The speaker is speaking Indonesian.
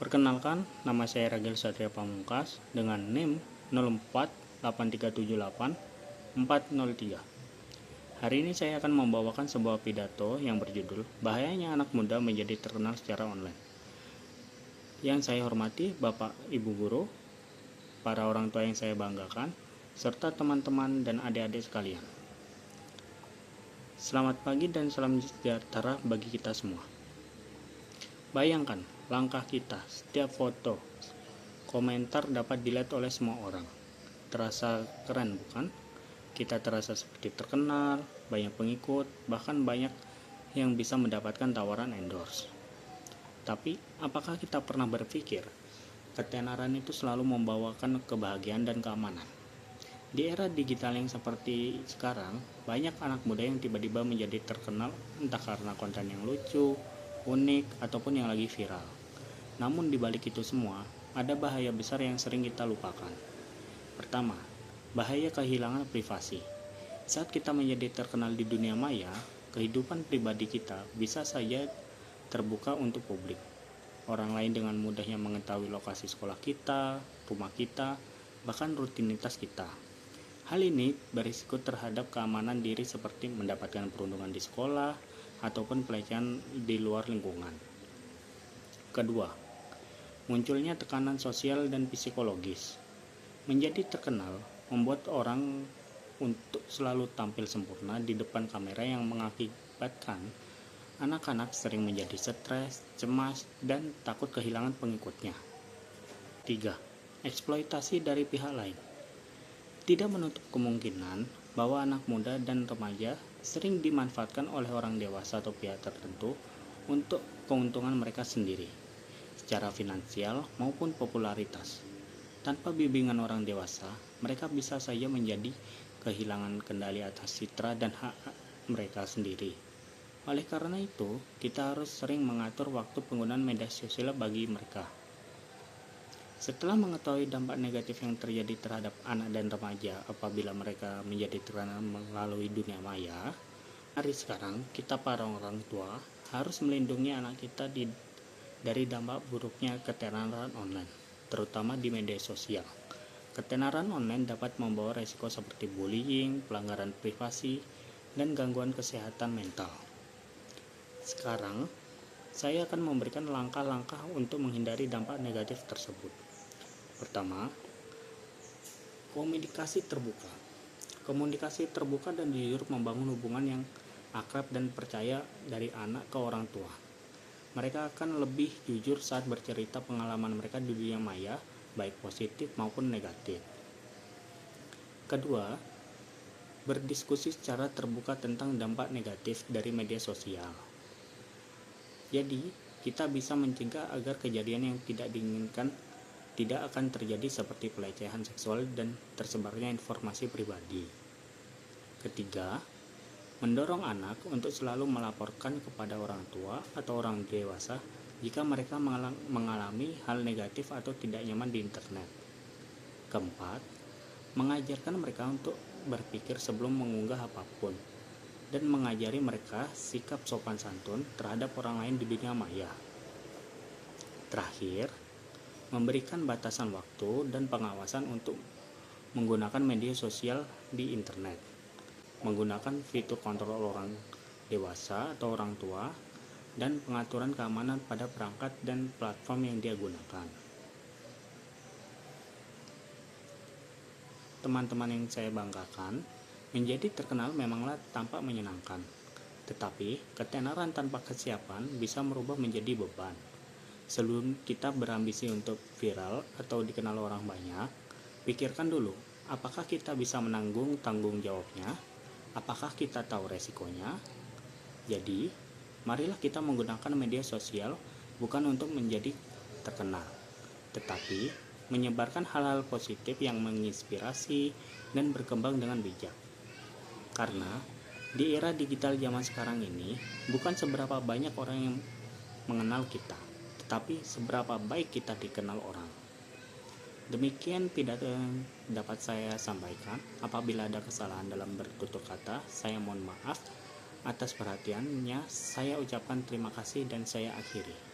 Perkenalkan, nama saya Ragil Satria Pamungkas dengan NIM 048378 403. Hari ini saya akan membawakan sebuah pidato yang berjudul Bahayanya Anak Muda Menjadi Terkenal Secara Online. Yang saya hormati Bapak Ibu Guru, para orang tua yang saya banggakan, serta teman-teman dan adik-adik sekalian. Selamat pagi dan salam sejahtera bagi kita semua. Bayangkan langkah kita, setiap foto, komentar dapat dilihat oleh semua orang. Terasa keren bukan? Kita terasa seperti terkenal, banyak pengikut, bahkan banyak yang bisa mendapatkan tawaran endorse. Tapi apakah kita pernah berpikir ketenaran itu selalu membawakan kebahagiaan dan keamanan? Di era digital yang seperti sekarang, banyak anak muda yang tiba-tiba menjadi terkenal entah karena konten yang lucu, unik, ataupun yang lagi viral. Namun di balik itu semua, ada bahaya besar yang sering kita lupakan. Pertama, bahaya kehilangan privasi. Saat kita menjadi terkenal di dunia maya, kehidupan pribadi kita bisa saja terbuka untuk publik. Orang lain dengan mudahnya mengetahui lokasi sekolah kita, rumah kita, bahkan rutinitas kita. Hal ini berisiko terhadap keamanan diri seperti mendapatkan perundungan di sekolah ataupun pelecehan di luar lingkungan. Kedua, munculnya tekanan sosial dan psikologis. Menjadi terkenal membuat orang untuk selalu tampil sempurna di depan kamera yang mengakibatkan anak-anak sering menjadi stres, cemas, dan takut kehilangan pengikutnya. 3. Eksploitasi dari pihak lain. Tidak menutup kemungkinan bahwa anak muda dan remaja sering dimanfaatkan oleh orang dewasa atau pihak tertentu untuk keuntungan mereka sendiri, secara finansial maupun popularitas. Tanpa bimbingan orang dewasa, mereka bisa saja menjadi kehilangan kendali atas citra dan hak mereka sendiri. Oleh karena itu, kita harus sering mengatur waktu penggunaan media sosial bagi mereka. Setelah mengetahui dampak negatif yang terjadi terhadap anak dan remaja apabila mereka menjadi terkenal melalui dunia maya, hari sekarang kita para orang tua harus melindungi anak kita dari dampak buruknya ketenaran online, terutama di media sosial. Ketenaran online dapat membawa resiko seperti bullying, pelanggaran privasi, dan gangguan kesehatan mental. Sekarang, saya akan memberikan langkah-langkah untuk menghindari dampak negatif tersebut. Pertama, komunikasi terbuka. Komunikasi terbuka dan jujur membangun hubungan yang akrab dan percaya dari anak ke orang tua. Mereka akan lebih jujur saat bercerita pengalaman mereka di dunia maya, baik positif maupun negatif. Kedua, berdiskusi secara terbuka tentang dampak negatif dari media sosial. Jadi, kita bisa mencegah agar kejadian yang tidak diinginkan tidak akan terjadi seperti pelecehan seksual dan tersebarnya informasi pribadi. Ketiga, mendorong anak untuk selalu melaporkan kepada orang tua atau orang dewasa jika mereka mengalami hal negatif atau tidak nyaman di internet. Keempat, mengajarkan mereka untuk berpikir sebelum mengunggah apapun dan mengajari mereka sikap sopan santun terhadap orang lain di dunia maya. Terakhir, memberikan batasan waktu dan pengawasan untuk menggunakan media sosial di internet, menggunakan fitur kontrol orang dewasa atau orang tua, dan pengaturan keamanan pada perangkat dan platform yang dia gunakan. Teman-teman yang saya banggakan, menjadi terkenal memanglah tampak menyenangkan, tetapi ketenaran tanpa kesiapan bisa merubah menjadi beban. Sebelum kita berambisi untuk viral atau dikenal orang banyak, pikirkan dulu, apakah kita bisa menanggung tanggung jawabnya? Apakah kita tahu resikonya? Jadi, marilah kita menggunakan media sosial bukan untuk menjadi terkenal, tetapi menyebarkan hal-hal positif yang menginspirasi dan berkembang dengan bijak. Karena di era digital zaman sekarang ini, bukan seberapa banyak orang yang mengenal kita, tapi seberapa baik kita dikenal orang. Demikian pidato yang dapat saya sampaikan. Apabila ada kesalahan dalam bertutur kata, saya mohon maaf. Atas perhatiannya, saya ucapkan terima kasih dan saya akhiri.